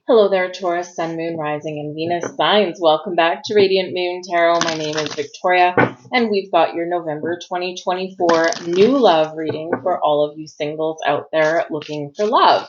Hello there, Taurus, Sun, Moon, Rising, and Venus signs. Welcome back to Radiant Moon Tarot. My name is Victoria, and we've got your November 2024 new love reading for all of you singles out there looking for love.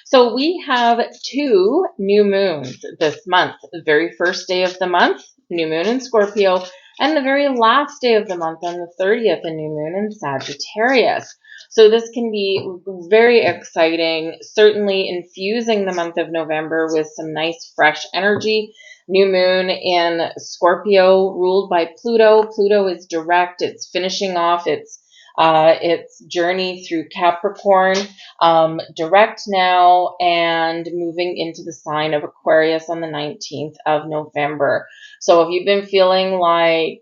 So we have two new moons this month. The very first day of the month, new moon in Scorpio, and the very last day of the month on the 30th, a new moon in Sagittarius. So this can be very exciting, certainly infusing the month of November with some nice fresh energy. New moon in Scorpio, ruled by Pluto. Pluto is direct. It's finishing off its journey through Capricorn, direct now, and moving into the sign of Aquarius on the 19th of November. So if you've been feeling like,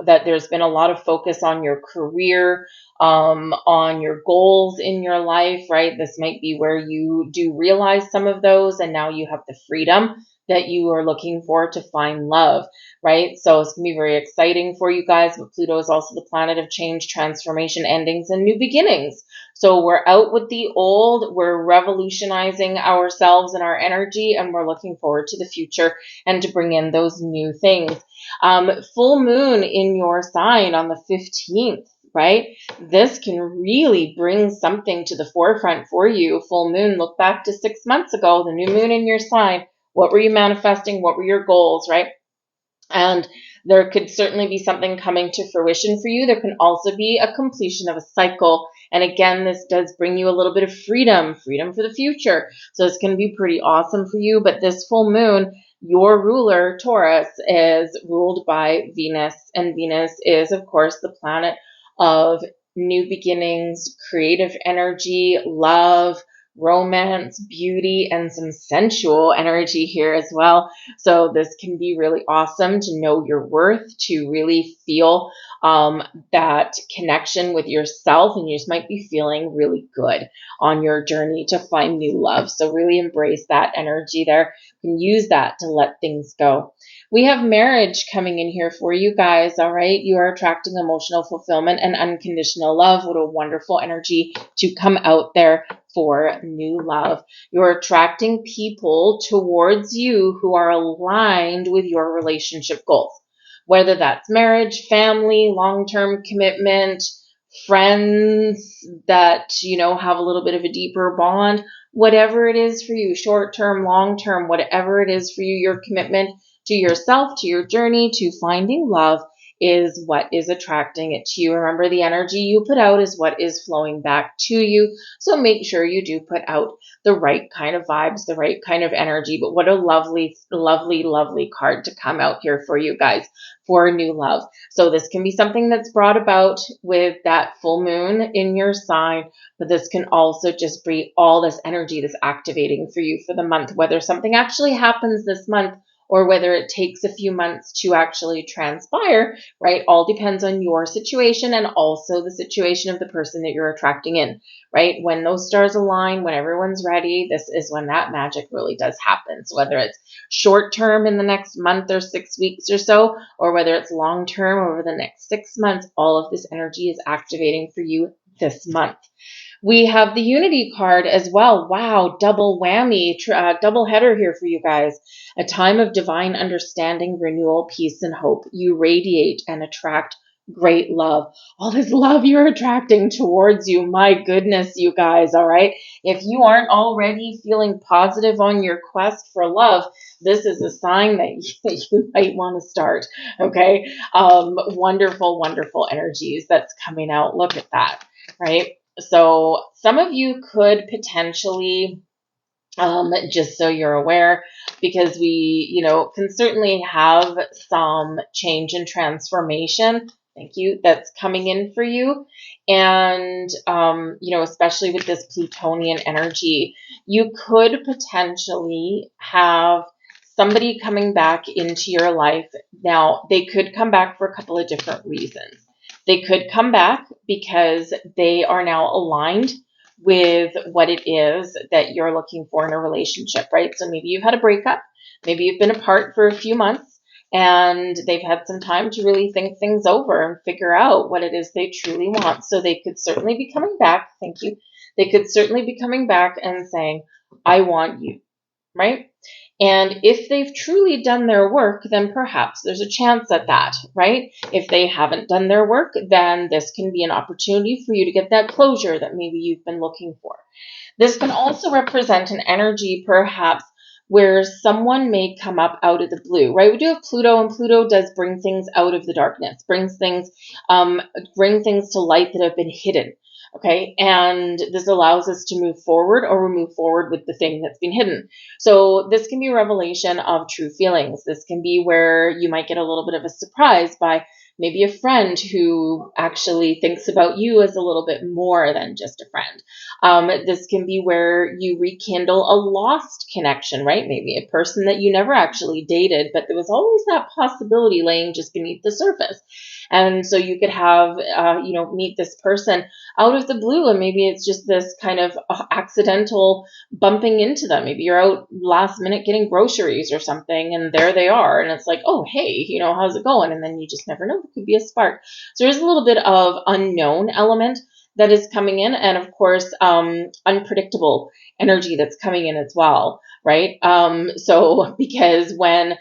that there's been a lot of focus on your career, on your goals in your life, right? This might be where you do realize some of those, and now you have the freedom that you are looking for to find love, right? So it's going to be very exciting for you guys, but Pluto is also the planet of change, transformation, endings, and new beginnings. So we're out with the old, we're revolutionizing ourselves and our energy, and we're looking forward to the future and to bring in those new things. Full moon in your sign on the 15th. Right? This can really bring something to the forefront for you. Full moon, look back to 6 months ago, the new moon in your sign. What were you manifesting? What were your goals, right? And there could certainly be something coming to fruition for you. There can also be a completion of a cycle. And again, this does bring you a little bit of freedom for the future. So it's going to be pretty awesome for you. But this full moon, your ruler, Taurus, is ruled by Venus. And Venus is, of course, the planet of new beginnings, creative energy, love, romance, beauty, and some sensual energy here as well. So this can be really awesome to know your worth, to really feel that connection with yourself, and you just might be feeling really good on your journey to find new love. So really embrace that energy there. You can use that to let things go. We have marriage coming in here for you guys, all right? You are attracting emotional fulfillment and unconditional love. What a wonderful energy to come out there for new love. You're attracting people towards you who are aligned with your relationship goals, whether that's marriage, family, long-term commitment, friends that, have a little bit of a deeper bond, whatever it is for you, short-term, long-term, whatever it is for you, your commitment to yourself, to your journey, to finding love is what is attracting it to you. Remember, the energy you put out is what is flowing back to you. So make sure you do put out the right kind of vibes, the right kind of energy. But what a lovely, lovely, lovely card to come out here for you guys for new love. So this can be something that's brought about with that full moon in your sign, but this can also just bring all this energy that's activating for you for the month, whether something actually happens this month or whether it takes a few months to actually transpire, right? All depends on your situation and also the situation of the person that you're attracting in, right? When those stars align, when everyone's ready, this is when that magic really does happen. So whether it's short term in the next month or 6 weeks or so, or whether it's long term over the next 6 months, all of this energy is activating for you this month. We have the Unity card as well. Wow, double whammy, double header here for you guys. A time of divine understanding, renewal, peace, and hope. You radiate and attract great love. All this love you're attracting towards you. My goodness, you guys, all right? If you aren't already feeling positive on your quest for love, this is a sign that you might want to start, okay? Wonderful, wonderful energies that's coming out. Look at that, right? So some of you could potentially, just so you're aware, because we, can certainly have some change and transformation, thank you, that's coming in for you. And, especially with this Plutonian energy, you could potentially have somebody coming back into your life. Now, they could come back for a couple of different reasons. They could come back because they are now aligned with what it is that you're looking for in a relationship, right? So maybe you've had a breakup, maybe you've been apart for a few months, and they've had some time to really think things over and figure out what it is they truly want. So they could certainly be coming back. Thank you. They could certainly be coming back and saying, I want you. right? And if they've truly done their work, then perhaps there's a chance at that, right? If they haven't done their work, then this can be an opportunity for you to get that closure that maybe you've been looking for. This can also represent an energy, perhaps, where someone may come up out of the blue, right? We do have Pluto, and Pluto does bring things out of the darkness, bring things to light that have been hidden. Okay, and this allows us to move forward, or we move forward with the thing that's been hidden. So this can be a revelation of true feelings. This can be where you might get a little bit of a surprise by maybe a friend who actually thinks about you as a little bit more than just a friend. This can be where you rekindle a lost connection, right? Maybe a person that you never actually dated, but there was always that possibility laying just beneath the surface. And so you could have, meet this person out of the blue, and maybe it's just this kind of accidental bumping into them. Maybe you're out last minute getting groceries or something, and there they are, and it's like, oh, hey, how's it going? And then you just never know. It could be a spark. So there's a little bit of unknown element that is coming in, and of course, unpredictable energy that's coming in as well, right? So because when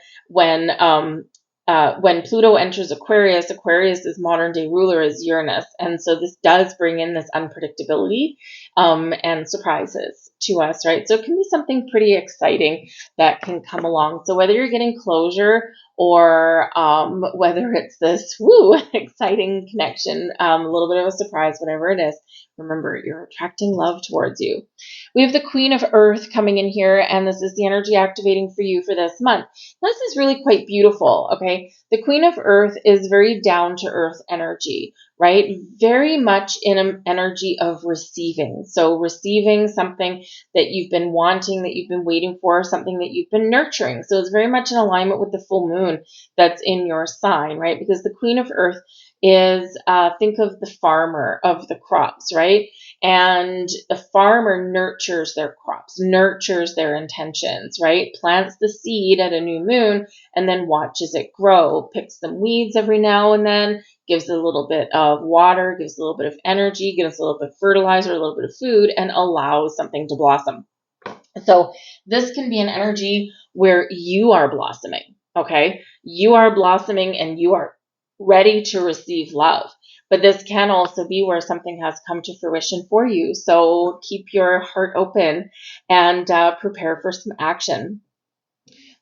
Pluto enters Aquarius, Aquarius's modern day ruler is Uranus. And so this does bring in this unpredictability and surprises to us, right? So it can be something pretty exciting that can come along. So whether you're getting closure or whether it's this exciting connection, a little bit of a surprise, whatever it is, remember, you're attracting love towards you. We have the Queen of Earth coming in here, and this is the energy activating for you for this month. This is really quite beautiful, okay? The Queen of Earth is very down-to-earth energy, right? Very much in an energy of receiving. So receiving something that you've been wanting, that you've been waiting for, something that you've been nurturing. So it's very much in alignment with the full moon that's in your sign, right? Because the Queen of Earth is, think of the farmer of the crops, right? And the farmer nurtures their crops, nurtures their intentions, right? Plants the seed at a new moon and then watches it grow, picks some weeds every now and then, gives it a little bit of water, gives a little bit of energy, gives a little bit of fertilizer, a little bit of food, and allows something to blossom. So this can be an energy where you are blossoming, okay? You are blossoming and you are ready to receive love. But this can also be where something has come to fruition for you. So keep your heart open and prepare for some action.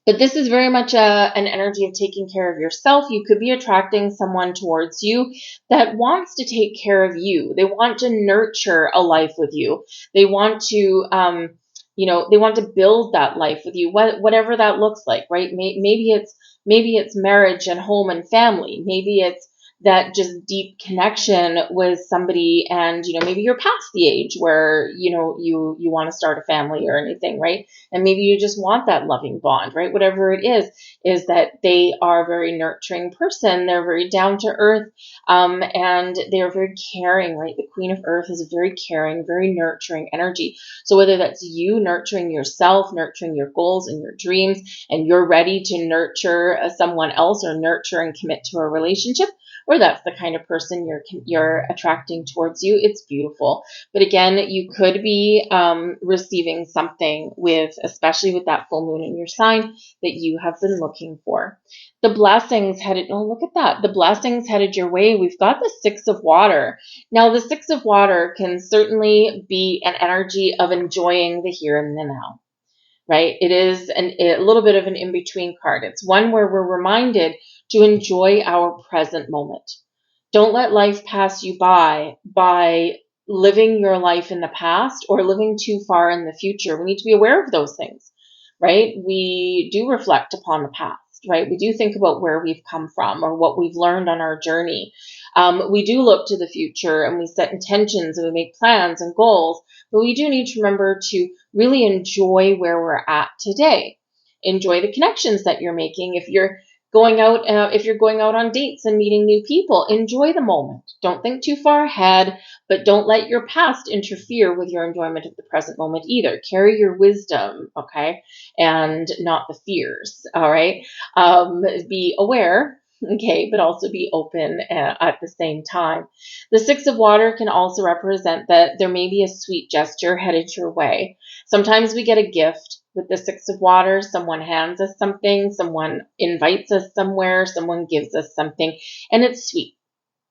But this is very much an energy of taking care of yourself. You could be attracting someone towards you that wants to take care of you. They want to nurture a life with you. They want to, they want to build that life with you, whatever that looks like, right? Maybe it's marriage and home and family. Maybe it's that just deep connection with somebody, and maybe you're past the age where you want to start a family or anything, right? And maybe you just want that loving bond, right? Whatever it is that they are a very nurturing person. They're very down to earth, and they're very caring, right? The Queen of Earth is a very caring, very nurturing energy. So whether that's you nurturing yourself, nurturing your goals and your dreams, and you're ready to nurture someone else or nurture and commit to a relationship, or that's the kind of person you're attracting towards you, it's beautiful. But again, you could be receiving something especially with that full moon in your sign, that you have been looking for. The blessings headed, oh, look at that. The blessings headed your way. We've got the Six of Water. Now, the Six of Water can certainly be an energy of enjoying the here and the now, right? It is a little bit of an in-between card. It's one where we're reminded to enjoy our present moment. Don't let life pass you by living your life in the past or living too far in the future. We need to be aware of those things, right? We do reflect upon the past, right? We do think about where we've come from or what we've learned on our journey. We do look to the future and we set intentions and we make plans and goals, but we do need to remember to really enjoy where we're at today. Enjoy the connections that you're making. If you're going out on dates and meeting new people, enjoy the moment. Don't think too far ahead, but don't let your past interfere with your enjoyment of the present moment either. Carry your wisdom, okay, and not the fears, all right? Be aware, okay, but also be open at the same time. The Six of Water can also represent that there may be a sweet gesture headed your way. Sometimes we get a gift, with the Six of Water. Someone hands us something, someone invites us somewhere, someone gives us something, and it's sweet.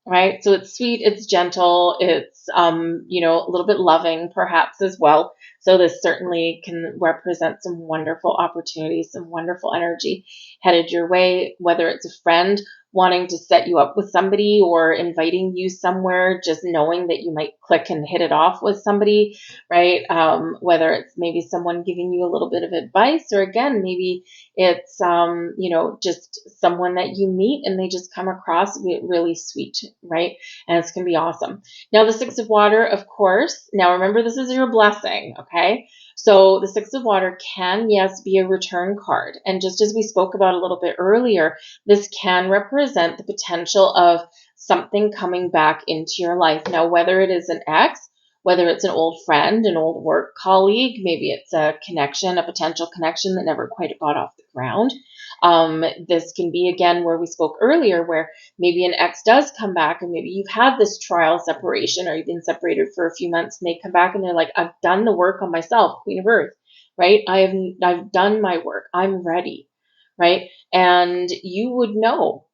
Right? So it's sweet, it's gentle, it's, a little bit loving perhaps as well. So this certainly can represent some wonderful opportunities, some wonderful energy headed your way, whether it's a friend wanting to set you up with somebody or inviting you somewhere, just knowing that you might click and hit it off with somebody, right? Whether it's maybe someone giving you a little bit of advice, or again, maybe it's, just someone that you meet and they just come across really sweet, right? And it's going to be awesome. Now, the Six of Water, of course, now remember, this is your blessing, okay? So the Six of Water can, yes, be a return card. And just as we spoke about a little bit earlier, this can represent the potential of something coming back into your life. Now, whether it is an ex, whether it's an old friend, an old work colleague, maybe it's a connection, a potential connection that never quite got off the ground. This can be, again, where we spoke earlier, where maybe an ex does come back and maybe you've had this trial separation or you've been separated for a few months and they come back and they're like, I've done the work on myself, Queen of Earth, right? I've done my work. I'm ready, right? And you would know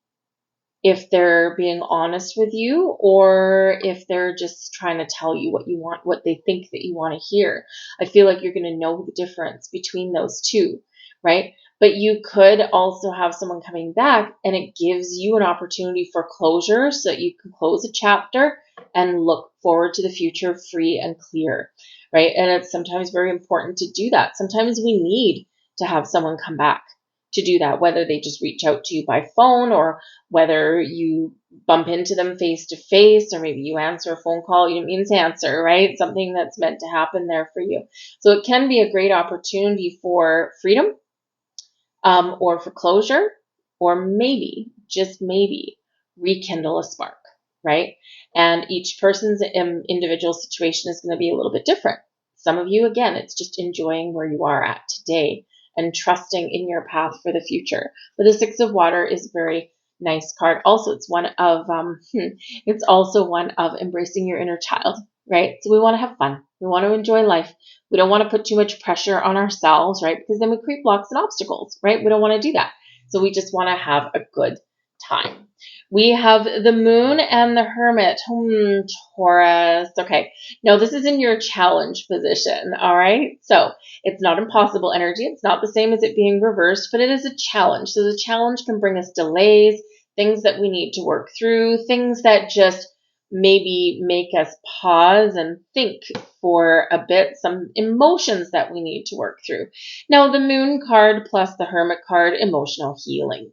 if they're being honest with you or if they're just trying to tell you what you want, what they think that you want to hear. I feel like you're going to know the difference between those two, right? But you could also have someone coming back and it gives you an opportunity for closure so that you can close a chapter and look forward to the future free and clear, right? And it's sometimes very important to do that. Sometimes we need to have someone come back to do that, whether they just reach out to you by phone or whether you bump into them face to face, or maybe you answer a phone call you didn't mean to answer, right? Something that's meant to happen there for you. So it can be a great opportunity for freedom, or for closure, or maybe, just maybe, rekindle a spark, right? And each person's individual situation is going to be a little bit different. Some of you, again, it's just enjoying where you are at today and trusting in your path for the future. But the Six of Water is a very nice card. Also, it's it's also one of embracing your inner child, right? So we want to have fun. We want to enjoy life. We don't want to put too much pressure on ourselves, right? Because then we create blocks and obstacles, right? We don't want to do that. So we just want to have a good time. We have the Moon and the Hermit. Taurus. Okay. Now this is in your challenge position. All right. So it's not impossible energy. It's not the same as it being reversed, but it is a challenge. So the challenge can bring us delays, things that we need to work through, things that just maybe make us pause and think for a bit, some emotions that we need to work through. Now, the Moon card plus the Hermit card, emotional healing.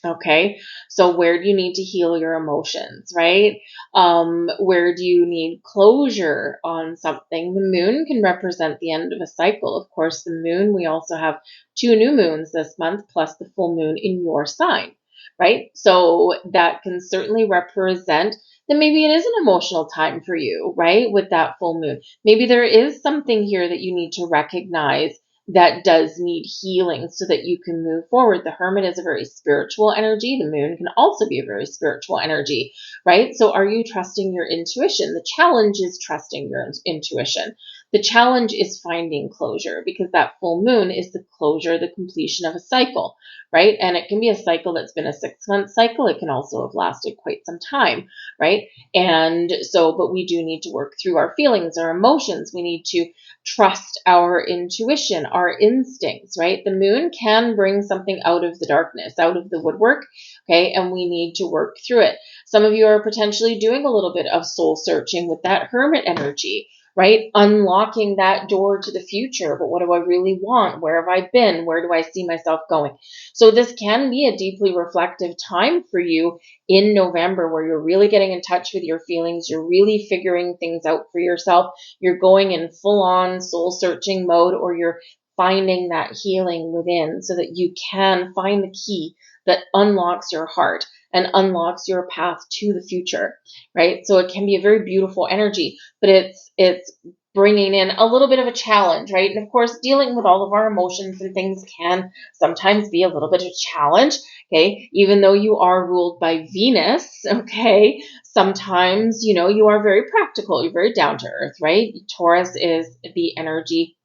Okay, so where do you need to heal your emotions, right? Where do you need closure on something? The Moon can represent the end of a cycle. Of course, the Moon, we also have 2 new moons this month plus the full moon in your sign, right? So that can certainly represent that maybe it is an emotional time for you, right? With that full moon. Maybe there is something here that you need to recognize that does need healing so that you can move forward. The Hermit is a very spiritual energy. The Moon can also be a very spiritual energy, right? So are you trusting your intuition? The challenge is trusting your intuition. The challenge is finding closure, because that full moon is the closure, the completion of a cycle, right? And it can be a cycle that's been a 6-month cycle. It can also have lasted quite some time, right? And so, but we do need to work through our feelings, our emotions. We need to trust our intuition, our instincts, right? The Moon can bring something out of the darkness, out of the woodwork, okay? And we need to work through it. Some of you are potentially doing a little bit of soul searching with that Hermit energy, right? Unlocking that door to the future. But what do I really want? Where have I been? Where do I see myself going? So this can be a deeply reflective time for you in November, where you're really getting in touch with your feelings. You're really figuring things out for yourself. You're going in full on soul searching mode, or you're finding that healing within so that you can find the key that unlocks your heart and unlocks your path to the future, right? So it can be a very beautiful energy, but it's bringing in a little bit of a challenge, right? And of course, dealing with all of our emotions and things can sometimes be a little bit of a challenge, okay? Even though you are ruled by Venus, okay? Sometimes, you are very practical. You're very down to earth, right? Taurus is the energy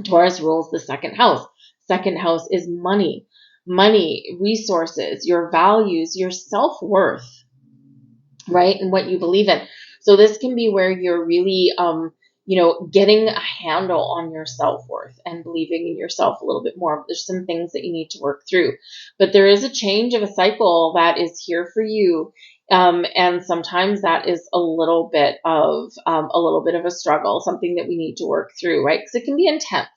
Taurus rules the second house. Second house is money, resources, your values, your self-worth, right? And what you believe in. So this can be where you're really, getting a handle on your self-worth and believing in yourself a little bit more. There's some things that you need to work through, but there is a change of a cycle that is here for you. And sometimes that is a little bit of a struggle, something that we need to work through, right? Because it can be intense,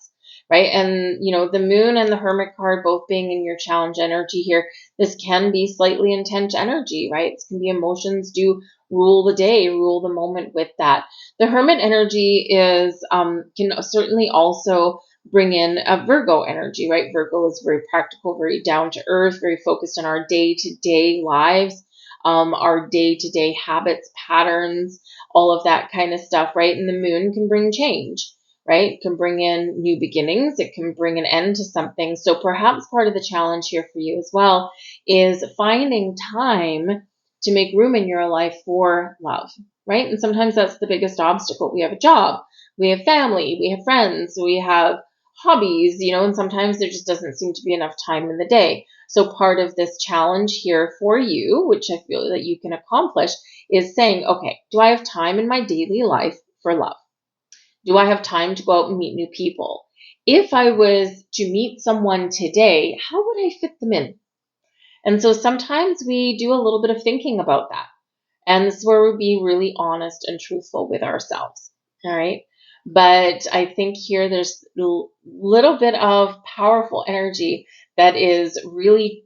right? And the moon and the hermit card both being in your challenge energy here, this can be slightly intense energy, right? It can be emotions do rule the day, rule the moment with that. The hermit energy is can certainly also bring in a Virgo energy, right? Virgo is very practical, very down to earth, very focused on our day-to-day lives, our day-to-day habits, patterns, all of that kind of stuff, right? And the moon can bring change, right? It can bring in new beginnings. It can bring an end to something. So perhaps part of the challenge here for you as well is finding time to make room in your life for love, right? And sometimes that's the biggest obstacle. We have a job, we have family, we have friends, we have hobbies, and sometimes there just doesn't seem to be enough time in the day. So part of this challenge here for you, which I feel that you can accomplish, is saying, okay, do I have time in my daily life for love? Do I have time to go out and meet new people? If I was to meet someone today, how would I fit them in? And so sometimes we do a little bit of thinking about that. And this is where we be really honest and truthful with ourselves. All right. But I think here there's a little bit of powerful energy that is really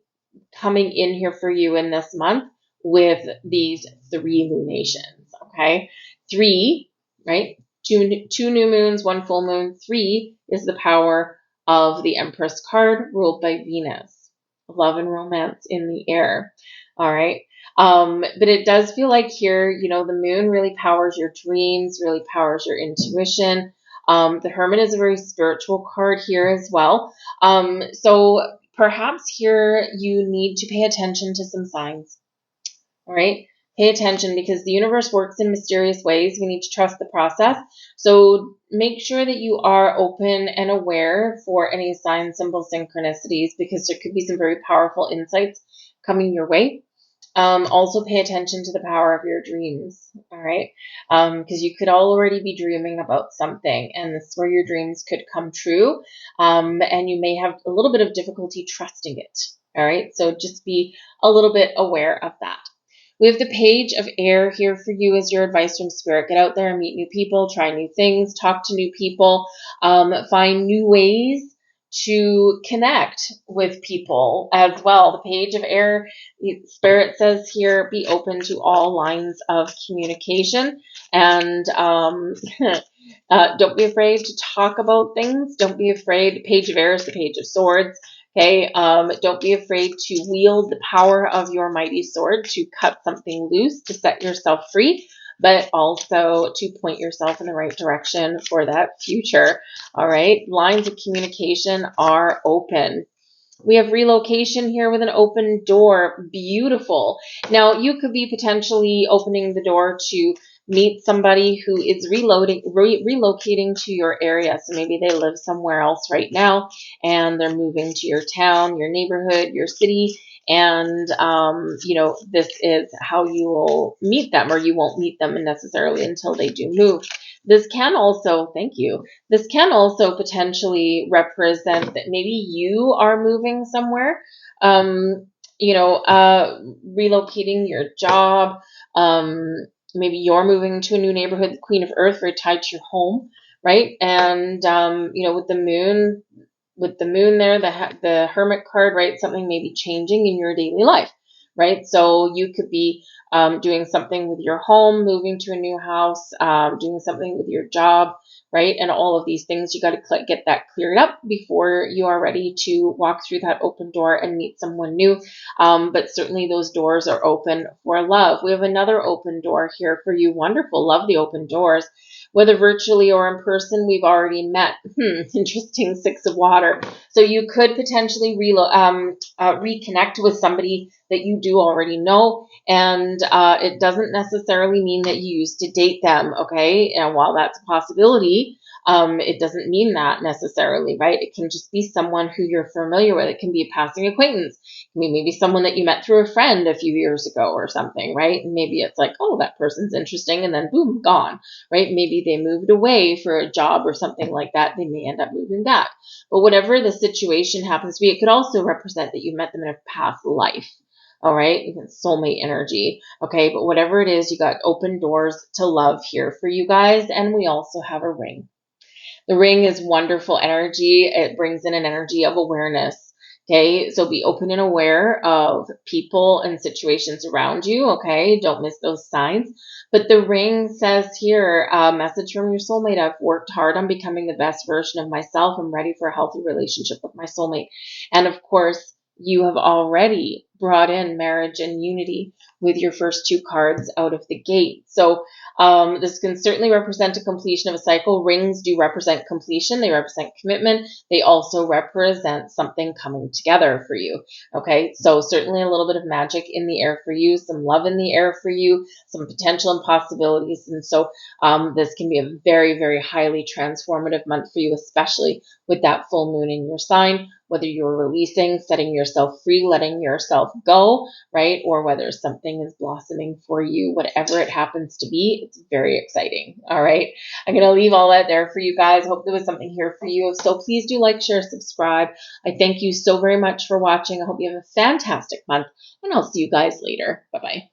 coming in here for you in this month with these 3 lunations. Okay. 3, right? Two new moons, 1 full moon. 3 is the power of the Empress card ruled by Venus. Love and romance in the air. All right. But it does feel like here, the moon really powers your dreams, really powers your intuition. The Hermit is a very spiritual card here as well. So perhaps here you need to pay attention to some signs. All right. Pay attention because the universe works in mysterious ways. We need to trust the process. So make sure that you are open and aware for any sign, symbol, synchronicities, because there could be some very powerful insights coming your way. Also pay attention to the power of your dreams, all right? Because you could already be dreaming about something, and this is where your dreams could come true, and you may have a little bit of difficulty trusting it, all right? So just be a little bit aware of that. We have the Page of Air here for you as your advice from Spirit. Get out there and meet new people, try new things, talk to new people, find new ways to connect with people as well. The Page of Air, Spirit says here, be open to all lines of communication and don't be afraid to talk about things. Don't be afraid. Page of Air is the Page of Swords. Okay, don't be afraid to wield the power of your mighty sword to cut something loose, to set yourself free, but also to point yourself in the right direction for that future. All right, lines of communication are open. We have relocation here with an open door. Beautiful. Now, you could be potentially opening the door to meet somebody who is relocating to your area. So maybe they live somewhere else right now and they're moving to your town, your neighborhood, your city. And, this is how you will meet them, or you won't meet them necessarily until they do move. This can also, thank you, this can also potentially represent that maybe you are moving somewhere, relocating your job, maybe you're moving to a new neighborhood, the Queen of Earth, very tied to your home, right? And, with the moon there, the Hermit card, right? Something may be changing in your daily life, right? So you could be doing something with your home, moving to a new house, doing something with your job, right? And all of these things, you got to get that cleared up before you are ready to walk through that open door and meet someone new. But certainly those doors are open for love. We have another open door here for you. Wonderful. Love the open doors. Whether virtually or in person, we've already met. Interesting, 6 of water. So you could potentially reconnect with somebody that you do already know. And it doesn't necessarily mean that you used to date them, okay? And while that's a possibility, It doesn't mean that necessarily, right? It can just be someone who you're familiar with. It can be a passing acquaintance. I mean, maybe someone that you met through a friend a few years ago or something, right? And maybe it's like, oh, that person's interesting, and then boom, gone, right? Maybe they moved away for a job or something like that. They may end up moving back. But whatever the situation happens to be, it could also represent that you met them in a past life. All right, soulmate energy. Okay, but whatever it is, you got open doors to love here for you guys. And we also have a ring. The ring is wonderful energy. It brings in an energy of awareness. Okay, so be open and aware of people and situations around you. Okay, don't miss those signs. But the ring says here, a message from your soulmate. I've worked hard on becoming the best version of myself. I'm ready for a healthy relationship with my soulmate. And of course, you have already brought in marriage and unity with your first two cards out of the gate. So this can certainly represent a completion of a cycle. Rings do represent completion. They represent commitment. They also represent something coming together for you. Okay, so certainly a little bit of magic in the air for you, some love in the air for you, some potential and possibilities. And so this can be a very, very highly transformative month for you, especially with that full moon in your sign, whether you're releasing, setting yourself free, letting yourself go, right? Or whether something is blossoming for you, whatever it happens to be, it's very exciting. All right. I'm going to leave all that there for you guys. Hope there was something here for you. So please do like, share, subscribe. I thank you so very much for watching. I hope you have a fantastic month, and I'll see you guys later. Bye-bye.